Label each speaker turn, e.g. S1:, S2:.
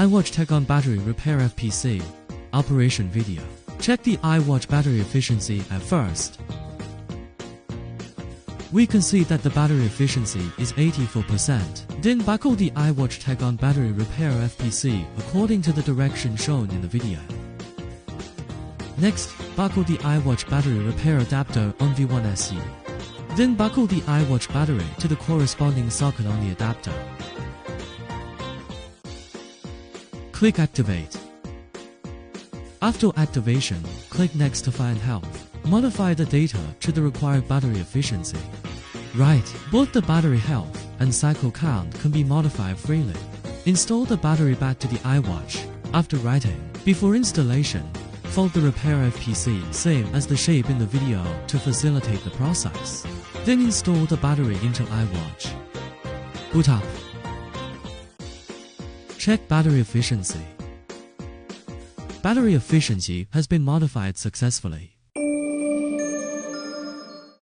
S1: iWatch Tech on Battery Repair FPC. Operation video. Check the iWatch battery efficiency at first. We can see that the battery efficiency is 84%. Then buckle the iWatch Tech on Battery Repair FPC according to the direction shown in the video. Next, buckle the iWatch battery repair adapter on V1SE. Then buckle the iWatch battery to the corresponding socket on the adapter. Click Activate. After activation, click Next to find health. Modify the data to the required battery efficiency. Right, both the battery health and cycle count can be modified freely. Install the battery back to the iWatch. After writing, before installation, fold the repair FPC same as the shape in the video to facilitate the process. Then install the battery into iWatch. Boot up. Check battery efficiency. Battery efficiency has been modified successfully.